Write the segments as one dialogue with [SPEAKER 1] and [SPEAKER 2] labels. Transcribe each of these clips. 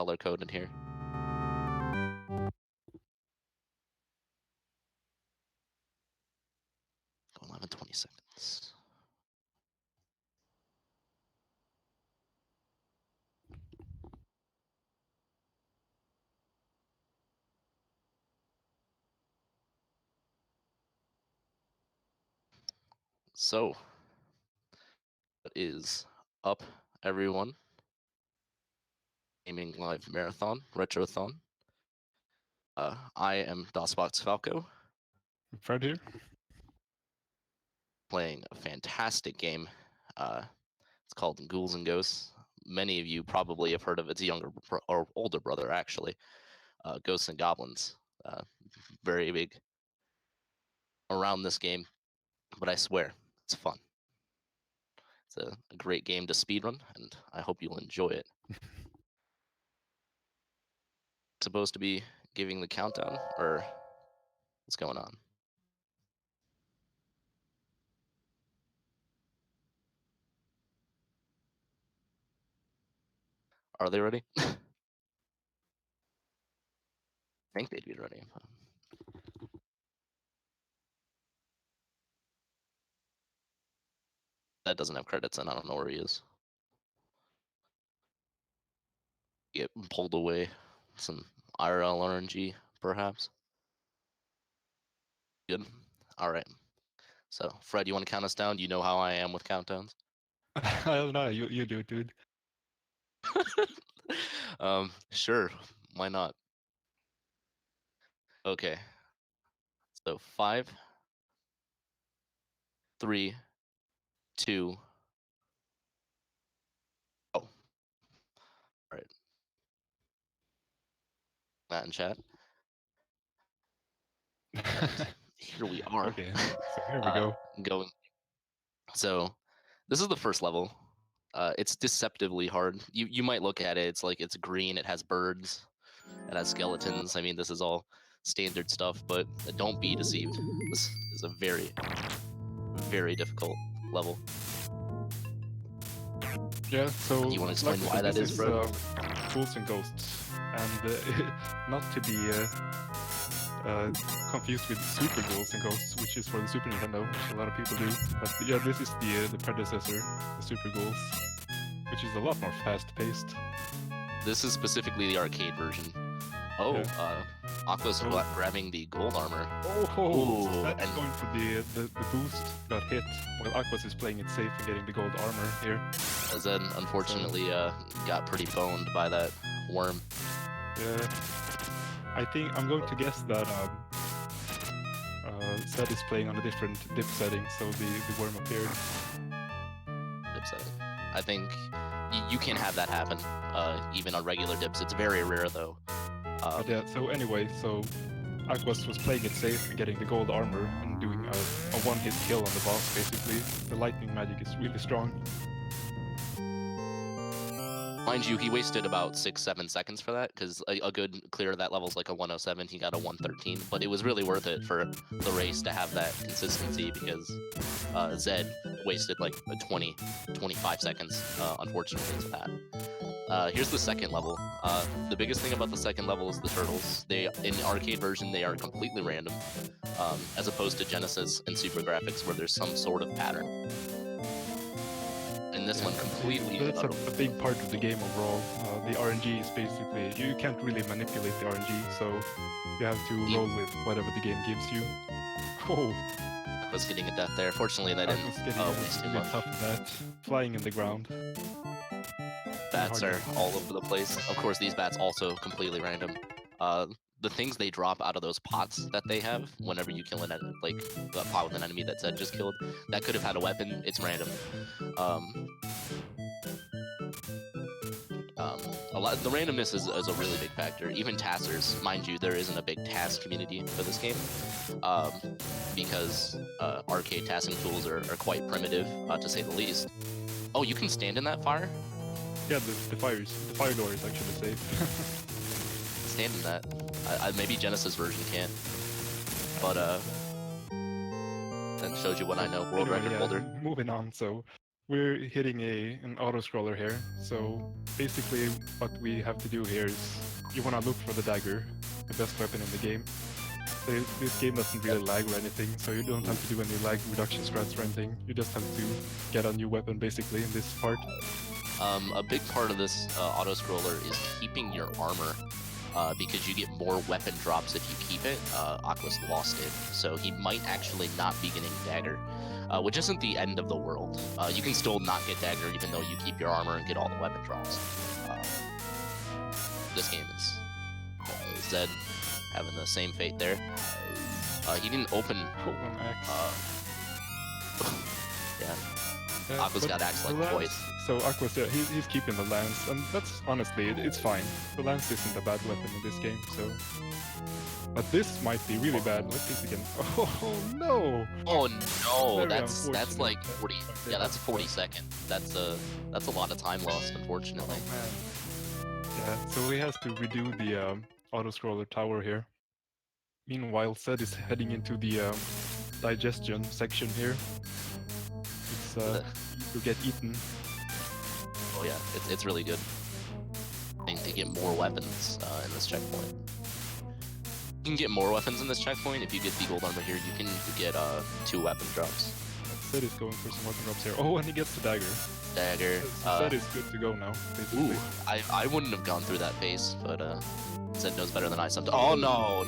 [SPEAKER 1] color coded here. Go 11, 20 seconds. So, what is up, everyone? Gaming Live Marathon, Retrothon. I am DOSBox Falco,
[SPEAKER 2] Fred here.
[SPEAKER 1] playing a fantastic game. It's called Ghouls and Ghosts. Many of you probably have heard of its younger or older brother, actually, Ghosts and Goblins. Very big around this game, but I swear, it's fun. It's a great game to speedrun, and I hope you'll enjoy it. Supposed to be giving the countdown, or what's going on? Are they ready? I think they'd be ready. That doesn't have credits, and I don't know where he is. Get pulled away. Some IRL RNG, perhaps. Good. All right. So, Fred, you want to count us down? You know how I am with countdowns.
[SPEAKER 2] I don't know. You do it, dude.
[SPEAKER 1] Sure. Why not? Okay. So 5, 3, 2. Oh. All right. That in chat. And here we are.
[SPEAKER 2] Okay, so here we go.
[SPEAKER 1] Going. So, this is the first level. It's deceptively hard. You might look at it. It's like it's green. It has birds. It has skeletons. I mean, this is all standard stuff, but don't be deceived. This is a very, very difficult level.
[SPEAKER 2] Yeah, so
[SPEAKER 1] you want to explain why that is, bro?
[SPEAKER 2] Ghouls and Ghosts, and not to be confused with Super Ghouls and Ghosts, which is for the Super Nintendo, which a lot of people do. But yeah, this is the predecessor, the Super Ghouls, which is a lot more fast-paced.
[SPEAKER 1] This is specifically the arcade version. Oh, yeah. Aquas grabbing the gold armor.
[SPEAKER 2] Oh, so that's going for the boost got hit, while Aquas is playing it safe and getting the gold armor here.
[SPEAKER 1] Zed unfortunately got pretty boned by that worm.
[SPEAKER 2] Yeah, I think I'm going to guess that Zed is playing on a different dip setting, so the worm appeared.
[SPEAKER 1] Dip setting. I think you can have that happen, even on regular dips. It's very rare, though.
[SPEAKER 2] But yeah, so anyway, so Aquas was playing it safe and getting the gold armor and doing a one-hit kill on the boss, basically. The lightning magic is really strong.
[SPEAKER 1] Mind you, he wasted about 6-7 seconds for that, because a good clear of that level is like a 107, he got a 113, but it was really worth it for the race to have that consistency, because Zed wasted like 20-25 seconds, unfortunately, to that. Here's the second level. The biggest thing about the second level is the turtles. In the arcade version, they are completely random, as opposed to Genesis and Super Graphics, where there's some sort of pattern. And this one completely.
[SPEAKER 2] That's a big part of the game overall. The RNG is basically, you can't really manipulate the RNG, so you have to roll with whatever the game gives you. Oh!
[SPEAKER 1] I was getting a death there. Fortunately, that didn't waste too much.
[SPEAKER 2] Tough of that. Flying in the ground.
[SPEAKER 1] Bats are all over the place. Of course, these bats also completely random. The things they drop out of those pots that they have whenever you kill a pot with an enemy that Zed just killed, that could have had a weapon. It's random. The randomness is a really big factor. Even tassers, mind you, there isn't a big task community for this game, because arcade tasking tools are quite primitive, to say the least. Oh, you can stand in that fire?
[SPEAKER 2] Yeah, the fire door is actually safe.
[SPEAKER 1] Stand in that. Maybe Genesis version can't. But that shows you what I know. World record holder.
[SPEAKER 2] Moving on. So we're hitting an auto scroller here. So basically, what we have to do here is you want to look for the dagger, the best weapon in the game. This game doesn't really lag or anything, so you don't have to do any lag reduction strats or anything. You just have to get a new weapon basically in this part.
[SPEAKER 1] A big part of this auto scroller is keeping your armor. Because you get more weapon drops if you keep it. Aquas lost it, so he might actually not be getting dagger, which isn't the end of the world. You can still not get dagger even though you keep your armor and get all the weapon drops. This game is Zed having the same fate there. He didn't open. Yeah. Aquas got axed like twice.
[SPEAKER 2] So Aquas, yeah, he's keeping the lance, and that's honestly, it's fine. The lance isn't a bad weapon in this game, so. But this might be really bad. Let's think again. Oh no!
[SPEAKER 1] Oh no!
[SPEAKER 2] Very
[SPEAKER 1] That's like 40. Yeah, that's 40 seconds. That's a lot of time lost, unfortunately.
[SPEAKER 2] Oh man. Yeah, so he has to redo the auto scroller tower here. Meanwhile, Zed is heading into the digestion section here. It's to get eaten.
[SPEAKER 1] Oh yeah, it's really good. To get more weapons in this checkpoint. You can get more weapons in this checkpoint. If you get the gold armor here, you can get 2 weapon drops.
[SPEAKER 2] Zed is going for some weapon drops here. Oh, and he gets the dagger.
[SPEAKER 1] Dagger.
[SPEAKER 2] Zed is good to go now, basically.
[SPEAKER 1] Ooh, I wouldn't have gone through that phase, but Zed knows better than I sometimes. Oh no.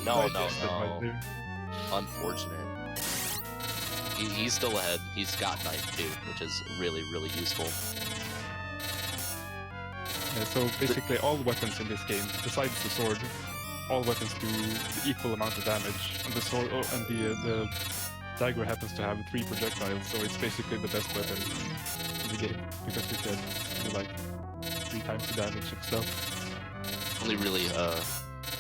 [SPEAKER 1] Unfortunate. He's still ahead. He's got knife too, which is really, really useful.
[SPEAKER 2] Yeah, so basically all weapons in this game, besides the sword, all weapons do the equal amount of damage, and the sword and the dagger happens to have 3 projectiles, so it's basically the best weapon in the game because it can do like 3 times the damage and stuff.
[SPEAKER 1] Only really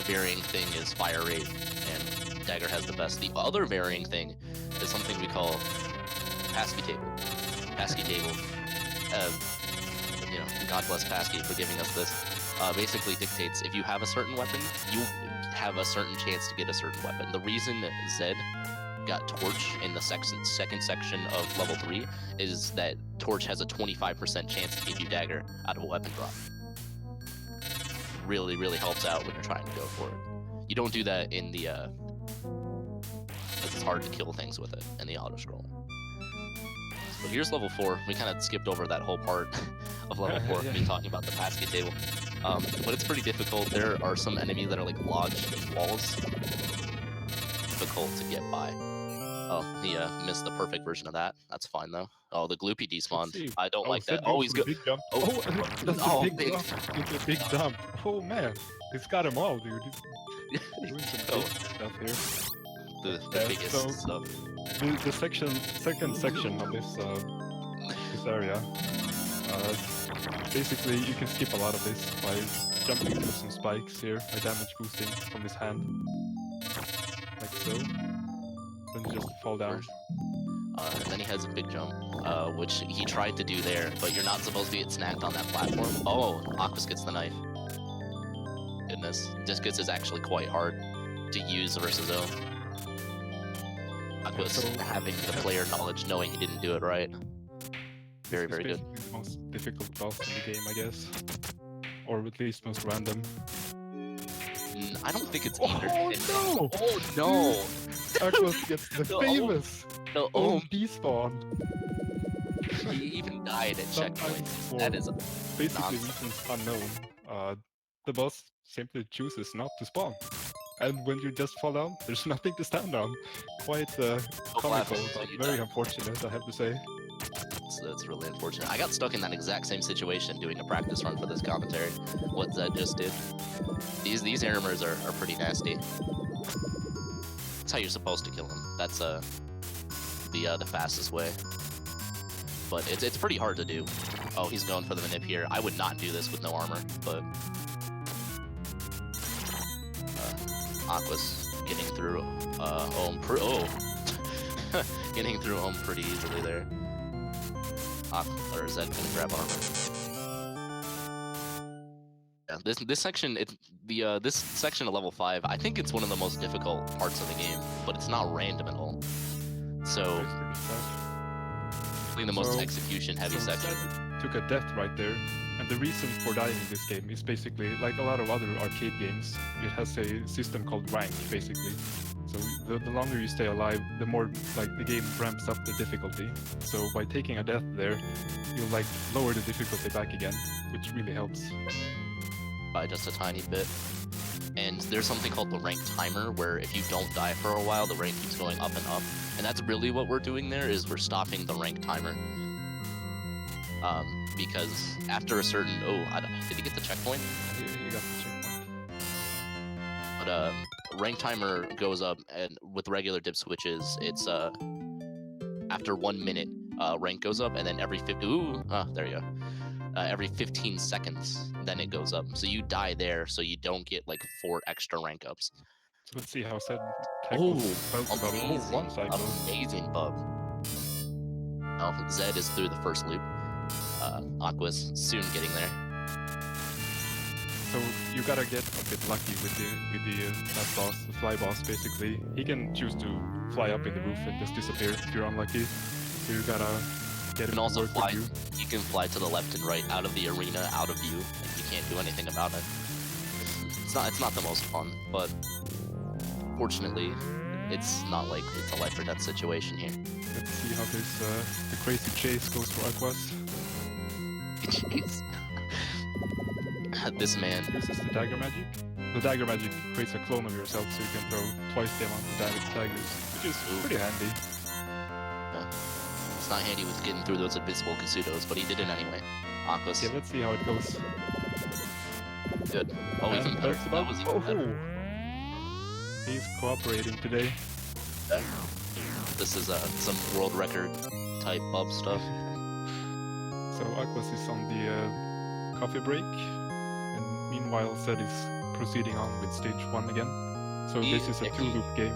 [SPEAKER 1] varying thing is fire rate, and dagger has the best. The other varying thing is something we call Pasky table. Pasky table. You know, God bless Pasky for giving us this. Basically dictates if you have a certain weapon, you have a certain chance to get a certain weapon. The reason Zed got Torch in the second section of level 3 is that Torch has a 25% chance to give you dagger out of a weapon drop. Really, really helps out when you're trying to go for it. You don't do that in the because it's hard to kill things with it in the auto scroll. So here's level 4. We kind of skipped over that whole part of level 4, me talking about the Pasky table. But it's pretty difficult. There are some enemies that are like lodged in walls. Difficult to get by. Oh, he missed the perfect version of that. That's fine though. Oh, the gloopy despawned. I don't like that. Oh, he's good.
[SPEAKER 2] Big jump. Oh, that's a big jump. It's a big jump. Oh man, he's got them all, dude. He's doing some big stuff here.
[SPEAKER 1] The biggest stuff.
[SPEAKER 2] The second section of this area. Basically, you can skip a lot of this by jumping through some spikes here, by damage boosting from his hand, like so. Then you just fall down.
[SPEAKER 1] And then he has a big jump, which he tried to do there, but you're not supposed to get snagged on that platform. Oh, Aquas gets the knife. Goodness, Discus is actually quite hard to use versus Ohm. Aquas having the player knowledge, knowing he didn't do it right. Very, very good.
[SPEAKER 2] The most difficult boss in the game, I guess. Or at least most random.
[SPEAKER 1] I don't think it's either.
[SPEAKER 2] Oh no!
[SPEAKER 1] Oh no!
[SPEAKER 2] Aquas gets the famous Ohm despawn.
[SPEAKER 1] He even died at checkpoint. That is
[SPEAKER 2] basically reasons unknown. The boss simply chooses not to spawn. And when you just fall down, there's nothing to stand on. Quite comical, but very unfortunate, I have to say.
[SPEAKER 1] That's really unfortunate. I got stuck in that exact same situation doing a practice run for this commentary. What Zed just did. These airmers are pretty nasty. That's how you're supposed to kill them. That's the fastest way. But it's pretty hard to do. Oh, he's going for the manip here. I would not do this with no armor, but Aquas getting through Ohm getting through Ohm pretty easily there. Or Zed gonna grab armor. Yeah, this section, this section of level 5, I think it's one of the most difficult parts of the game, but it's not random at all. So Playing the most
[SPEAKER 2] So-
[SPEAKER 1] execution-heavy
[SPEAKER 2] So
[SPEAKER 1] section.
[SPEAKER 2] Zed took a death right there, and the reason for dying in this game is basically like a lot of other arcade games. It has a system called rank, basically. So the longer you stay alive, the more like the game ramps up the difficulty. So by taking a death there, you'll like lower the difficulty back again, which really helps.
[SPEAKER 1] By just a tiny bit. And there's something called the rank timer, where if you don't die for a while, the rank keeps going up and up. And that's really what we're doing there, is we're stopping the rank timer. Because after a certain... Oh, did he get the checkpoint?
[SPEAKER 2] You got the checkpoint.
[SPEAKER 1] But rank timer goes up, and with regular dip switches, it's after 1 minute, rank goes up, and then every 50... Ooh, there you go. Every 15 seconds, then it goes up. So you die there, so you don't get like 4 extra rank ups.
[SPEAKER 2] So let's see how Zed
[SPEAKER 1] Oh,
[SPEAKER 2] felt about it. Oh, one cycle.
[SPEAKER 1] amazing bug. Oh, Zed is through the first loop. Aquas soon getting there.
[SPEAKER 2] So you gotta get a bit lucky with that boss, the fly boss. Basically, he can choose to fly up in the roof and just disappear if you're unlucky. So you gotta get him
[SPEAKER 1] You can
[SPEAKER 2] to
[SPEAKER 1] also
[SPEAKER 2] work
[SPEAKER 1] fly.
[SPEAKER 2] with you.
[SPEAKER 1] You can fly to the left and right, out of the arena, out of view, and you can't do anything about it. It's not the most fun, but fortunately, it's not like it's a life or death situation here.
[SPEAKER 2] Let's see how this the crazy chase goes for Aquas.
[SPEAKER 1] Jeez. This man.
[SPEAKER 2] Uses the dagger magic. The dagger magic creates a clone of yourself, so you can throw twice the amount of damage daggers, which is pretty handy.
[SPEAKER 1] It's not handy with getting through those invincible Kasudos, but he did it anyway. Aquas,
[SPEAKER 2] Okay, let's see how it goes.
[SPEAKER 1] good. Oh, even better. That was even better.
[SPEAKER 2] He's cooperating today.
[SPEAKER 1] This is some world record type up stuff.
[SPEAKER 2] So Aquas is on the coffee break, and meanwhile Zed is proceeding on with stage 1 again. So this is a 2-loop game.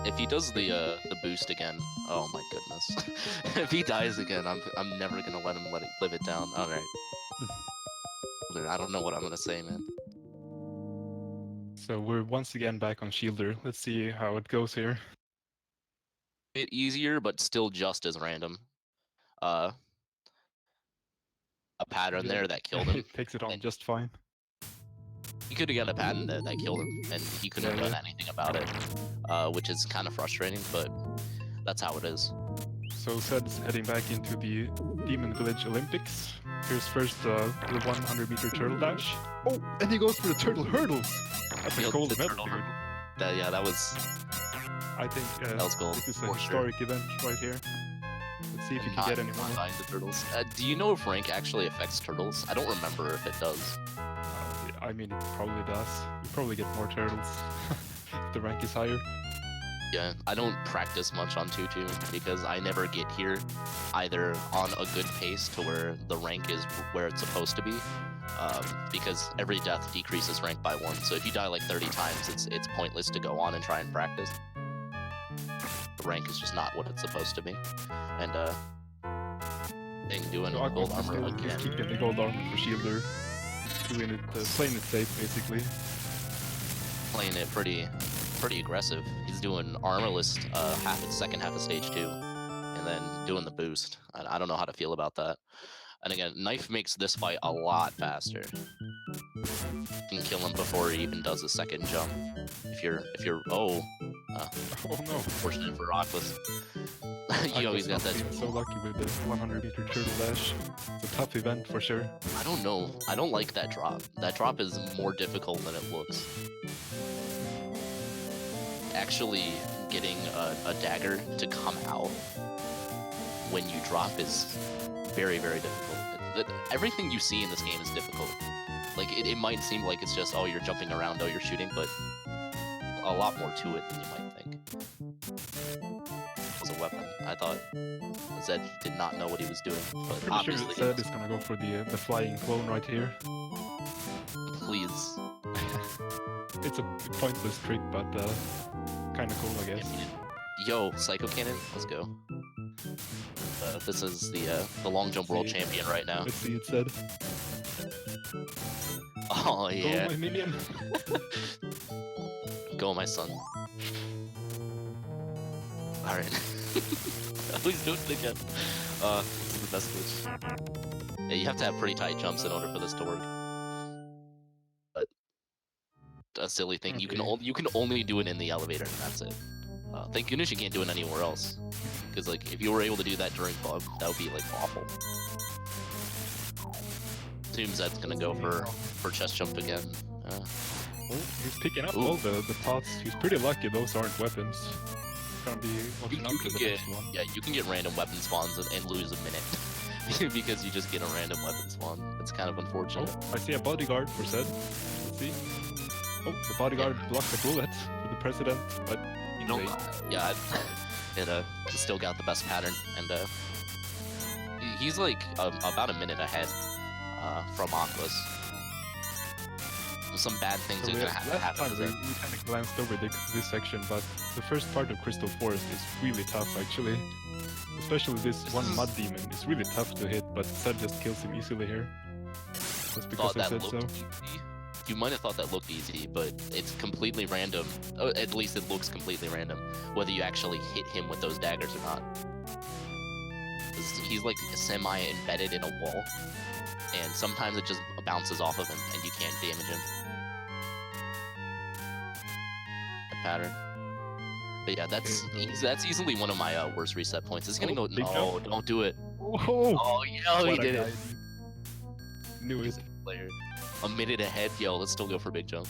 [SPEAKER 1] If he does the boost again, oh my goodness. If he dies again, I'm never gonna let him live it down. All right. I don't know what I'm gonna say, man.
[SPEAKER 2] So we're once again back on Shielder. Let's see how it goes here.
[SPEAKER 1] Bit easier, but still just as random. A pattern
[SPEAKER 2] Yeah.
[SPEAKER 1] there that killed him.
[SPEAKER 2] It takes it on
[SPEAKER 1] And-
[SPEAKER 2] just fine.
[SPEAKER 1] He could have got a pattern that killed him, and he couldn't have
[SPEAKER 2] Yeah,
[SPEAKER 1] done anything about it, which is kind of frustrating, but that's how it is.
[SPEAKER 2] So Zed's heading back into the Demon Village Olympics. Here's first the 100-meter turtle dash. Oh, and he goes for the turtle hurdles! That's a
[SPEAKER 1] Nailed
[SPEAKER 2] gold
[SPEAKER 1] the
[SPEAKER 2] medal,
[SPEAKER 1] turtle
[SPEAKER 2] dude.
[SPEAKER 1] Yeah, that was
[SPEAKER 2] I think
[SPEAKER 1] that was gold.
[SPEAKER 2] this is a
[SPEAKER 1] for sure.
[SPEAKER 2] historic event right here. Let's see if you can
[SPEAKER 1] Not
[SPEAKER 2] get anyone.
[SPEAKER 1] buying the turtles. Do you know if rank actually affects turtles? I don't remember if it does.
[SPEAKER 2] I mean, it probably does. You probably get more turtles if the rank is higher.
[SPEAKER 1] Yeah, I don't practice much on Tutu because I never get here either on a good pace to where the rank is where it's supposed to be. Because every death decreases rank by 1. So if you die like 30 times, it's pointless to go on and try and practice. The rank is just not what it's supposed to be. And doing
[SPEAKER 2] So
[SPEAKER 1] gold
[SPEAKER 2] Aquas
[SPEAKER 1] armor
[SPEAKER 2] is
[SPEAKER 1] again.
[SPEAKER 2] keeping the gold armor for Shielder. Doing it, playing it safe, basically.
[SPEAKER 1] Playing it pretty aggressive. He's doing armorless second half of stage 2, and then doing the boost. I don't know how to feel about that. And again, knife makes this fight a lot faster. You can kill him before he even does a second jump. If you're
[SPEAKER 2] Oh no.
[SPEAKER 1] fortunate for Aquas. You always got that.
[SPEAKER 2] So lucky with the 100-meter turtle dash. It's a tough event for sure.
[SPEAKER 1] I don't know. I don't like that drop. That drop is more difficult than it looks. Actually getting a dagger to come out when you drop is very, very difficult. Everything you see in this game is difficult. Like, it might seem like it's just, oh, you're jumping around, oh, you're shooting, but a lot more to it than you might think. It was a weapon. I thought Zed did not know what he was doing, but
[SPEAKER 2] Pretty
[SPEAKER 1] obviously
[SPEAKER 2] sure Zed is gonna go for the flying clone right here.
[SPEAKER 1] please.
[SPEAKER 2] It's a pointless trick, but kind of cool, I guess.
[SPEAKER 1] Yo, Psycho Cannon, let's go. This is the long jump world champion right now.
[SPEAKER 2] Let's see it said.
[SPEAKER 1] Oh yeah,
[SPEAKER 2] Go, my minion!
[SPEAKER 1] go my son. All right. Oh, he's doing it again. This is the best glitch. Yeah, you have to have pretty tight jumps in order for this to work. But a silly thing.
[SPEAKER 2] Okay.
[SPEAKER 1] You can only do it in the elevator, and that's it. Thank goodness you can't do it anywhere else. Because like if you were able to do that during bug, that would be like awful. Assumes that's gonna go for chest jump again.
[SPEAKER 2] Oh, he's picking up
[SPEAKER 1] Ooh.
[SPEAKER 2] all the pots. He's pretty lucky those aren't weapons. Gonna be watching out
[SPEAKER 1] You
[SPEAKER 2] for
[SPEAKER 1] can
[SPEAKER 2] the
[SPEAKER 1] get
[SPEAKER 2] next one.
[SPEAKER 1] yeah, you can get random weapon spawns and lose a minute because you just get a random weapon spawn. It's kind of unfortunate.
[SPEAKER 2] Oh, I see a bodyguard for Zed. Let's see. Oh, the bodyguard blocked the bullet for the president, but
[SPEAKER 1] You know, yeah, it still got the best pattern, and he's like about a minute ahead from Aquas. Some bad things
[SPEAKER 2] so
[SPEAKER 1] are gonna have to
[SPEAKER 2] last
[SPEAKER 1] happen.
[SPEAKER 2] time we kind of glanced over this section, but the first part of Crystal Forest is really tough actually. Especially this one mud demon is really tough to hit, but Zed just kills him easily here. Just because I said so.
[SPEAKER 1] Easy. You might have thought that looked easy, but it's completely random. At least it looks completely random, whether you actually hit him with those daggers or not. He's like semi-embedded in a wall, and sometimes it just bounces off of him, and you can't damage him. Pattern. But yeah, that's easily one of my worst reset points. It's gonna go. No, don't do it. Oh, yeah, he did it.
[SPEAKER 2] Knew it.
[SPEAKER 1] Player. A minute ahead. Yo, let's still go for big jump.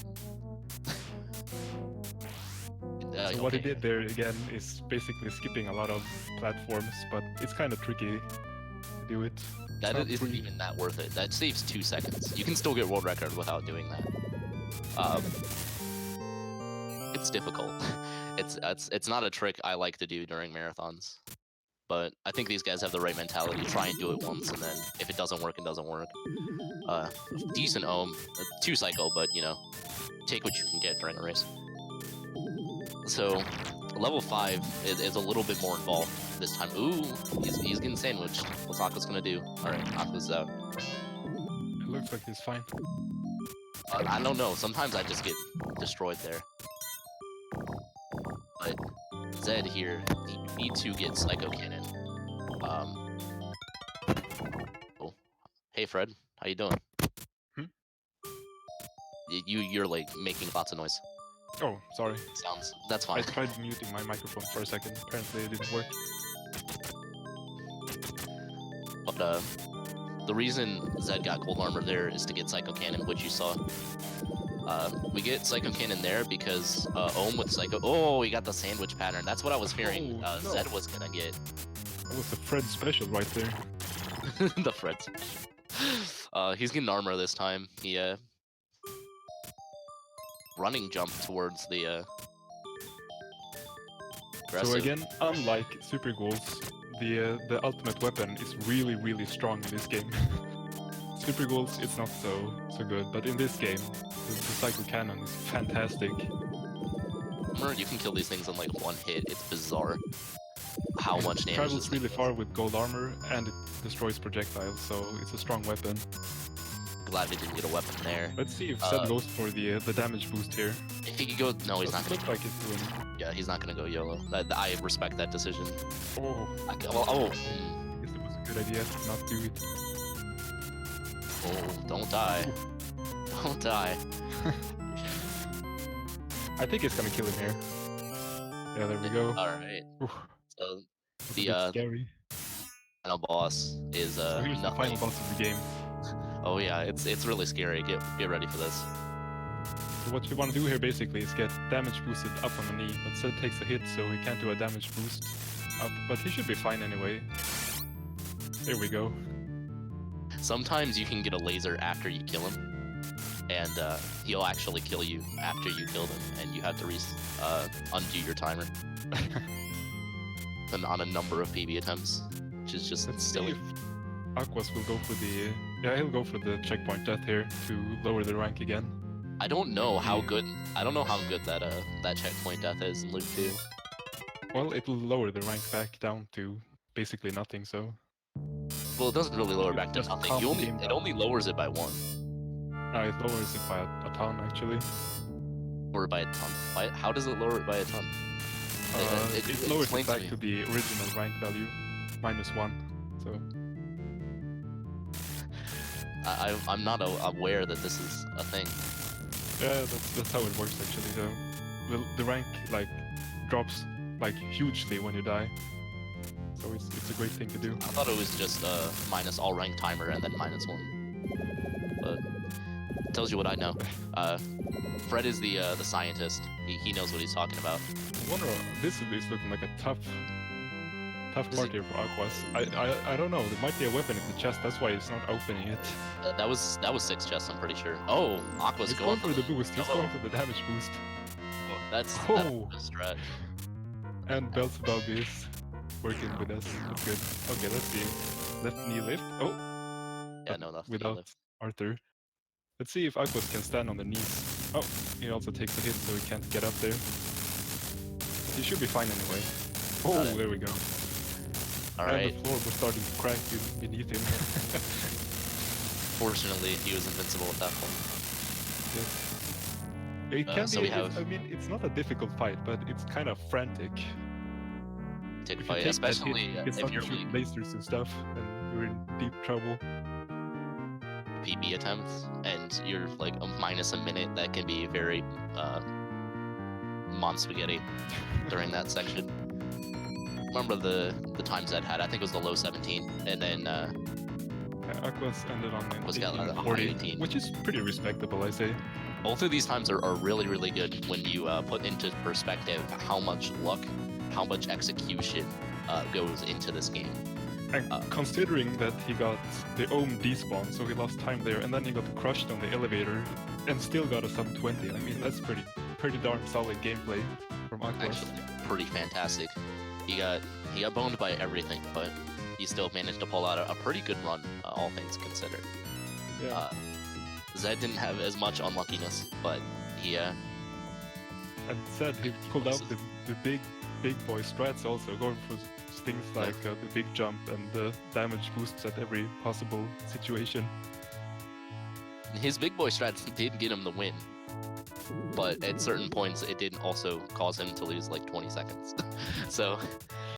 [SPEAKER 2] So what he did there again is basically skipping a lot of platforms, but it's kind of tricky to do it.
[SPEAKER 1] That isn't even that worth it. That saves 2 seconds. You can still get world record without doing that. It's difficult. It's not a trick I like to do during marathons, but I think these guys have the right mentality. Try and do it once, and then if it doesn't work, it doesn't work. Decent ohm, 2 cycle, but you know, take what you can get during a race. So level 5 is a little bit more involved this time. Ooh, he's getting sandwiched. What's Aquas gonna do? All right, Aquas is out.
[SPEAKER 2] It looks like he's fine.
[SPEAKER 1] I don't know. Sometimes I just get destroyed there. But Zed here, you need to get Psycho Cannon. Oh. Hey Fred, how you doing? You're like making lots of noise.
[SPEAKER 2] Oh, sorry.
[SPEAKER 1] Sounds. That's fine.
[SPEAKER 2] I tried muting my microphone for a second. Apparently it didn't work.
[SPEAKER 1] But the reason Zed got gold armor there is to get Psycho Cannon, which you saw. We get Psycho Cannon there because Ohm with Psycho. Oh, he got the sandwich pattern. That's what I was fearing.
[SPEAKER 2] No.
[SPEAKER 1] Zed was gonna get.
[SPEAKER 2] That was the Fred special right there.
[SPEAKER 1] The Fred special. He's getting armor this time. He running jump towards the.
[SPEAKER 2] So again, unlike Super Ghouls, the ultimate weapon is really strong in this game. Super Ghouls, it's not so good, but in this game, the Psycho Cannon is fantastic.
[SPEAKER 1] Remember, you can kill these things in like one hit. It's bizarre how much damage.
[SPEAKER 2] It travels really far with gold armor, and it destroys projectiles, so it's a strong weapon.
[SPEAKER 1] Glad we didn't get a weapon there.
[SPEAKER 2] Let's see if Zed goes for the damage boost here.
[SPEAKER 1] If he could go, no, he's not gonna.
[SPEAKER 2] Looks like he's doing.
[SPEAKER 1] Yeah, he's not gonna go YOLO. I respect that decision.
[SPEAKER 2] Oh.
[SPEAKER 1] Guess it
[SPEAKER 2] was a good idea to not do it.
[SPEAKER 1] Oh, don't die. Don't die.
[SPEAKER 2] I think it's gonna kill him here. Yeah, there we go.
[SPEAKER 1] Alright. So
[SPEAKER 2] the scary.
[SPEAKER 1] Final boss is
[SPEAKER 2] so here's the final boss of the game.
[SPEAKER 1] Oh yeah, it's really scary. Get ready for this.
[SPEAKER 2] So what you want to do here basically is get damage boosted up on the knee, but Zed takes a hit, so he can't do a damage boost up, but he should be fine anyway. There we go.
[SPEAKER 1] Sometimes you can get a laser after you kill him, and he'll actually kill you after you kill him, and you have to undo your timer. And on a number of PB attempts, which is just silly.
[SPEAKER 2] Aquas will go for the he'll go for the checkpoint death here to lower the rank again.
[SPEAKER 1] I don't know how good that that checkpoint death is in Luke 2.
[SPEAKER 2] Well, it'll lower the rank back down to basically nothing, so.
[SPEAKER 1] Well, it doesn't really lower back to nothing. It only lowers it by 1.
[SPEAKER 2] No, it lowers it by a ton actually.
[SPEAKER 1] Lower it by a ton. How does it lower it by a ton?
[SPEAKER 2] It lowers it back to the original rank value, -1. So So
[SPEAKER 1] I'm not aware that this is a thing.
[SPEAKER 2] yeah, that's how it works actually. So the rank like drops like hugely when you die. So it's a great thing to do.
[SPEAKER 1] I thought it was just minus all rank timer and then -1. But it tells you what I know. Fred is the scientist. He knows what he's talking about.
[SPEAKER 2] I wonder, this is looking like a tough
[SPEAKER 1] Is
[SPEAKER 2] part here for Aquas. I don't know. There might be a weapon in the chest. That's why he's not opening it.
[SPEAKER 1] That was 6 chests, I'm pretty sure. Oh, Aqua's
[SPEAKER 2] He's
[SPEAKER 1] going
[SPEAKER 2] for the boost. He's going for the damage boost.
[SPEAKER 1] That's
[SPEAKER 2] Oh.
[SPEAKER 1] a stretch.
[SPEAKER 2] And Beelzebub is working with us. That's good. Okay, let's see. Left knee lift. Oh,
[SPEAKER 1] Yeah, no, nothing.
[SPEAKER 2] without Arthur. Let's see if Aquas can stand on the knees. Oh, he also takes a hit, so he can't get up there. He should be fine anyway. Oh, there we go.
[SPEAKER 1] All
[SPEAKER 2] And
[SPEAKER 1] right.
[SPEAKER 2] the floor was starting to crack beneath him.
[SPEAKER 1] Fortunately, he was invincible at that point.
[SPEAKER 2] Yes. It can
[SPEAKER 1] so
[SPEAKER 2] be.
[SPEAKER 1] we have-
[SPEAKER 2] I mean, it's not a difficult fight, but it's kind of frantic.
[SPEAKER 1] Tick
[SPEAKER 2] If you
[SPEAKER 1] fight,
[SPEAKER 2] take that
[SPEAKER 1] especially
[SPEAKER 2] hit, it's
[SPEAKER 1] if
[SPEAKER 2] not
[SPEAKER 1] you're
[SPEAKER 2] shooting
[SPEAKER 1] weak.
[SPEAKER 2] lasers and stuff, and you're in deep trouble.
[SPEAKER 1] PB attempts, and you're like minus a minute. That can be very mon spaghetti during that section. Remember the times Zed had? I think it was the low 17, and then
[SPEAKER 2] Aquas ended on an
[SPEAKER 1] Aquas got,
[SPEAKER 2] 18
[SPEAKER 1] like, a high
[SPEAKER 2] 40,
[SPEAKER 1] 18.
[SPEAKER 2] which is pretty respectable, I say.
[SPEAKER 1] both of these times are really, really good when you put into perspective how much luck, how much execution goes into this game.
[SPEAKER 2] And considering that he got the Ohm despawn, so he lost time there, and then he got crushed on the elevator, and still got a sub 20. I mean, that's pretty darn solid gameplay from Aquas.
[SPEAKER 1] Actually, pretty fantastic. He got boned by everything, but he still managed to pull out a pretty good run, all things considered.
[SPEAKER 2] Yeah.
[SPEAKER 1] Zed didn't have as much unluckiness, but he
[SPEAKER 2] And Zed, he pulled out the big boy strats also, going for things like the big jump and the damage boosts at every possible situation.
[SPEAKER 1] his big boy strats did get him the win, but at certain points it did also cause him to lose like 20 seconds. So